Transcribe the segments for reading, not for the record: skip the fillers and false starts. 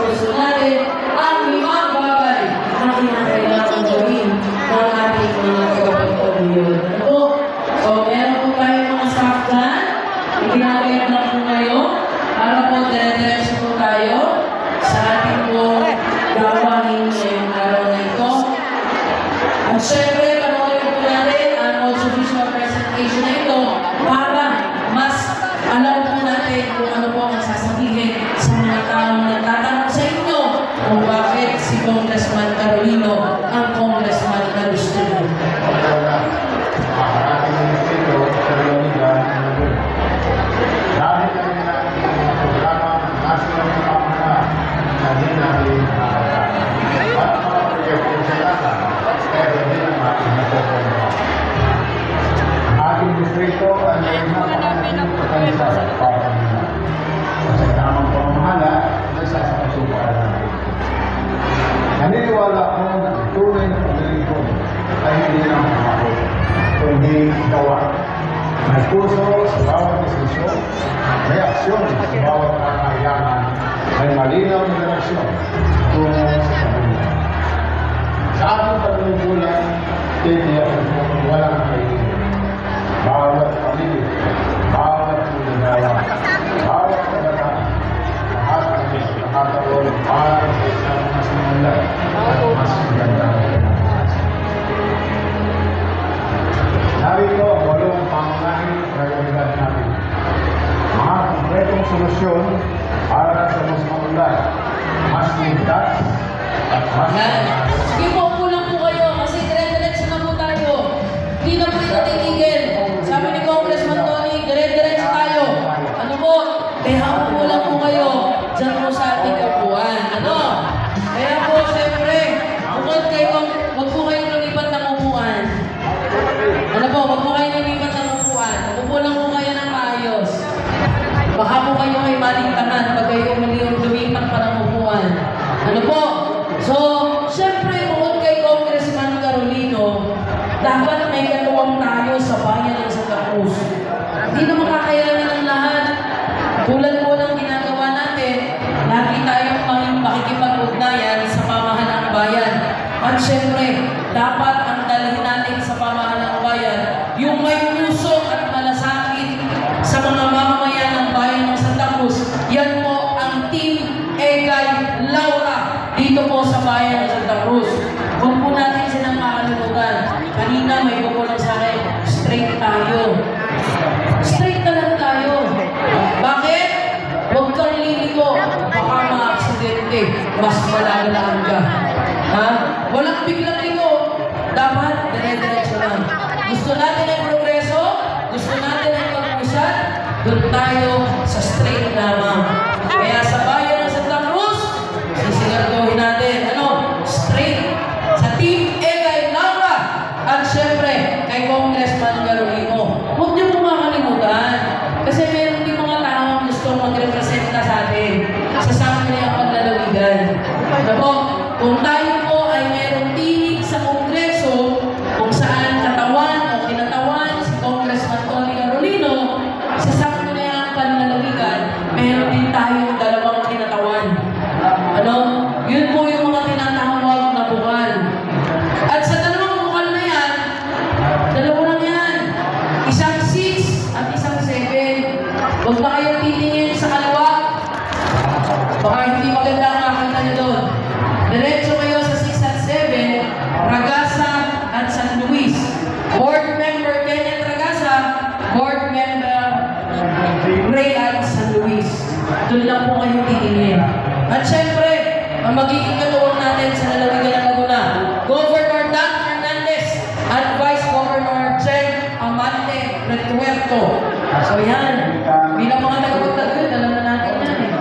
puso natin ang limang bagay na kinakailangan gawin ng ating mga kapatid. So, meron po tayong mga staff dyan. Ikinakailangan lang po ngayon para po dire-diretso po tayo sa ating po gawain ngayong araw na ito. At syempre, panoorin po natin ang audiovisual presentation na ito para mas alam po natin kung ano po ang sasabihin sa mga taong nagtatanong sa inyo kung bakit si Congressman Carolino ang Congressman na gusto nyo. Ating distrito ay may napakalaking potensyal para kanila. Sa tamang pamamahala, ay sasakasukaan natin. Naniniwala ko na ang tunay na paglilingkod ay hindi lang pangako, kundi gawa. May puso sa bawat desisyon, may aksyon sa bawat kakailangan, may malinaw na direksyon tungo sa pamilya. Sa ating pagmumulan, tiniyak ko walang kainin. Bawat pamilya, bawat pulinawa, bawat kabataan, lahat kami nakataon para sa isang mas maunlad at mas magandang kinabukasan. Narito ang 8 pangunahing prioridad natin. Mga konkretong solusyon para sa mas maunlad, mas ligtas, at mas Sige po, kulang po kayo kasi dire-diretso na po tayo. Hindi na po ito titigil. Sabi ni Congressman Tony, dire-diretso tayo. Ano po? Kaya po lang po kayo dyan po sa ating upuan. Ano? Kaya po, siyempre, bukod kayo, wag po kayong lumipat ng upuan. Ano po? Wag po kayong lumipat ng upuan. Upo lang po kayo ng maayos. Baka po kayo ay malintangan pag kayo lumipat pa ng upuan. Ano po? So, siyempre, bukod kay Congressman Carolino, dapat may katuwang tayo sa bayan ng Santa Cruz. Hindi na makakayanin ang lahat. Tulad po ng ginagawa natin, lagi tayong makikipag-ugnayan sa pamahalang bayan. At siyempre, dapat ang dalhin natin sa pamahalang bayan yung may puso at malasakit sa mga mamamayan ng bayan ng Santa Cruz. Yan po ang Team Egay Laura dito po sa bayan ng Santa Cruz. Huwag po natin silang makalimutan. Kanina may kukulang sa akin, straight tayo. Straight talaga tayo. Bakit? Huwag kang liligo. Baka ma-aksidente. Mas malalalaan ka. Ha? Walang biglang ligo. Dapat dire-diretso lang. Gusto natin ang progreso? Gusto natin ang pag-usad? Doon tayo sa straight lamang. Kaya sa bayan ng Santa Cruz, sisiguraduhin natin, straight sa Team Egay Laura at syempre kay Congressman Carolino. Huwag niyo po makalimutan kasi meron din mga taong gustong magrepresenta sa atin sa sangguniang paglalawigan. Kung tayo po ay merong tinig sa Kongreso kung saan katawan o kinatawan si Congressman Tony Carolino sa sangguniang paglalawigan, meron din tayong dalawang kinatawan. Yun po yung mga tinatawag na bukal. At sa dalawang bukal na yan, dalawa lang yan. Isang 6 at isang 7. Huwag na kayong titingin sa kaliwa. Baka hindi maganda ang makita nyo doon. Diretso kayo sa 6 at 7, Ragasa at San Luis. Board member Kenneth Ragasa, board member Ray at San Luis. Doon lang po kayong titingin. At syempre, ang magiging katuwang natin sa lalawigan ng Laguna, Governor Dan Fernandez at Vice Governor Jen Amante Retuerto. So yan, bilang mga nagpunta doon, alam na natin yan eh.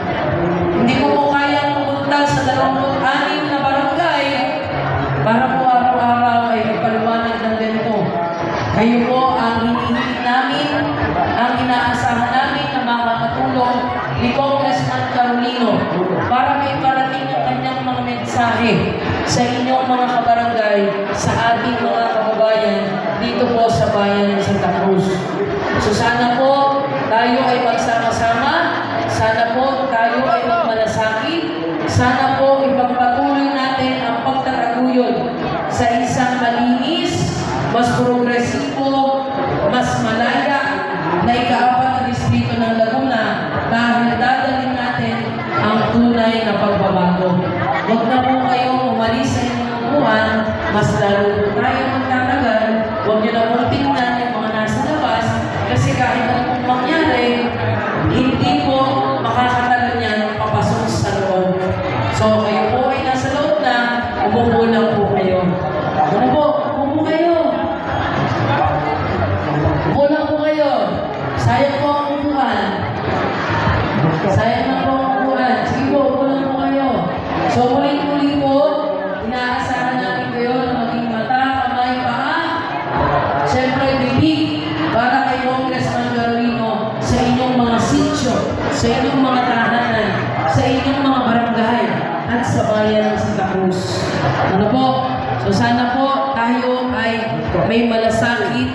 Hindi ko po kayang pumunta sa 26 na barangay para po araw-araw ay ipaliwanag ng ganito. Kayo po ang hinihiling namin, ang inaasahan namin na makakatulong ni Congressman Carolino para may parating ang kanyang mga mensahe sa inyong mga kabarangay, sa ating mga kababayan dito po sa bayan ng Santa Cruz. So sana po tayo ay magsama-sama, sana po tayo ay magmalasakit sana po ipagpatuloy natin ang pagtataguyod sa isang malinis, mas progresibo, mas malaya na ika-4 na distrito ng Laguna dahil dadalhin natin ang tunay na pagbabago. Huwag na po kayong umalis sa inyong upuan, mas lalo po tayo magtatagal. Huwag niyo na pong tingnan yung mga nasa labas kasi kahit anong mangyari, hindi po makakatagal yan papasok sa loob. So kayo po ay nasa loob na, umupo lang po kayo. Ano po? Umupo kayo. Umupo lang po kayo. Sayang po ang upuan. Sayang na po ang upuan. Sige po, umupo lang po kayo. So muli-muli po, inaasahan natin kayo na maging mata, kamay, paa. Siyempre, bibig para kay Congressman Carolino sa inyong mga sitio, sa inyong mga tahanan, sa inyong mga barangay at sa bayan ng Santa Cruz. Ano po? So sana po tayo ay may malasakit,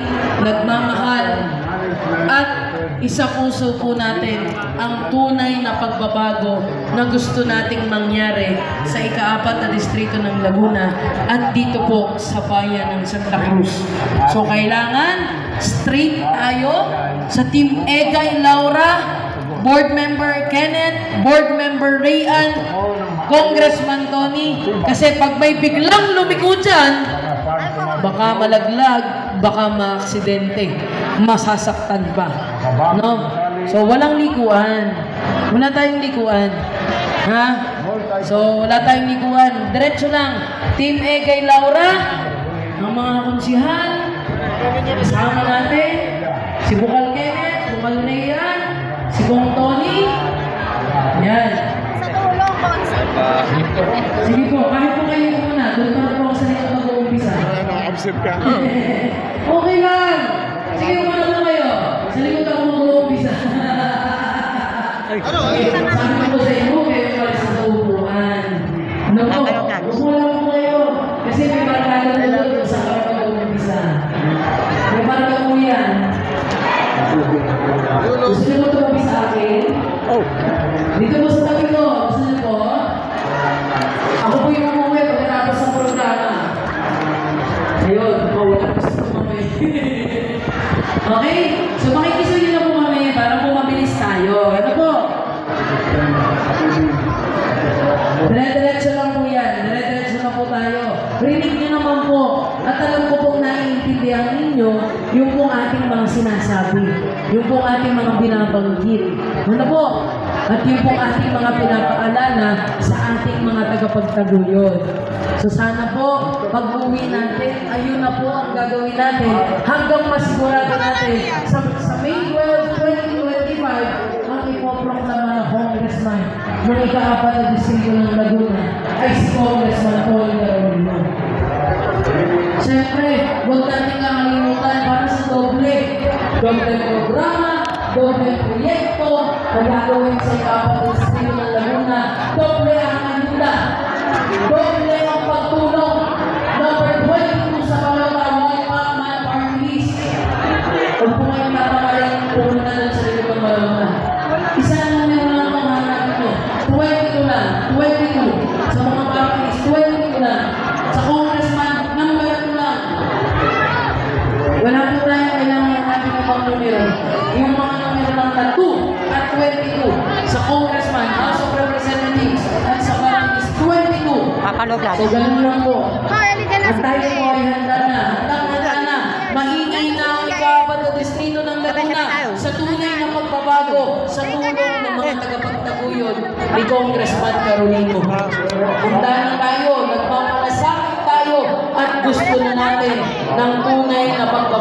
nagmamahal, at isa puso po natin ang tunay na pagbabago na gusto nating mangyari sa ika-4 na distrito ng Laguna at dito po sa bayan ng Santa Cruz. So kailangan straight tayo sa Team Egay Laura, Board Member Kenneth, Board Member Rayan, Congressman Tony, kasi pag may biglang lumiko dyan, baka malaglag, baka maaksidente, masasaktan pa. No? So, walang likuan. Wala tayong likuan. Ha? So, wala tayong likuan. Diretso lang. Team Egay Laura, ang mga konsihal, kasama natin, si Bukal Kenneth, Bukal Rayan, si Bong Tony. Yan. Sige po, kahit po kayo muna. Doon pa po ako sa likod mag-uumpisa. Absent ka. Okay lang. Sige, muna po kayo. Sa likod ako mag-uumpisa. Sabi ko sa inyo, kayo pala sa upuan. Ano po? Upo lang po kayo. Kasi may barkada na doon sa kapag mag-uumpisa. May barkada po yan. Gusto niyo mo tumabi sa akin? Dito po sa tabi ko. Gusto niyo po? Ako po yung umuwi pagkatapos ng programa. Ayun, wala pa sa umuwi. Okay? So makikisuyo na po kami para po mabilis tayo. Ito po. Dire-diretso lang po yan. Dire-diretso lang po tayo. Rinig niyo naman po. At alam ko pong naiintindihan ninyo yung pong ating mga sinasabi. Yung pong ating mga binabanggit. Ano po? At yung pong ating mga pinapaalala sa ating mga tagapagtaguyod. So sana po, pag-uwi natin, ayun na po ang gagawin natin hanggang masigurado natin sa May 12, 2025, ang ipoproklama ng Congressman ng ika-4 na distrito ng Laguna ay si Congressman Tony Carolino. Siyempre, huwag natin kakalimutan para sa doble programa, doble proyekto na gagawin sa ika-4 na distrito ng Laguna, doble ang ayuda, doble ang pagtulong, number 22 sa Malawang Pacman Party List. Huwag po kayong tatamarin pumunta doon sa likod ng Malawang. Isa lang meron lang ang hanap nyo. 22 lang, 22 sa mga party list, 22 lang. Sa congressman, number 2 lang. Wala po tayo kailangan natin ng mga numero. Yung mga numero lang na 2 at 22 sa congressman, House of Representatives, at sa party list, 22. So, ganun lang po. At tayo po ay handa na. Handa na. Maingay na ang ika-4 na distrito ng Laguna sa tunay na pagbabago sa tulong ng mga tagapagtaguyod ni Congressman Carolino. Handa na tayo, nagmamalasakit tayo at gusto na natin ng tunay na pagbabago.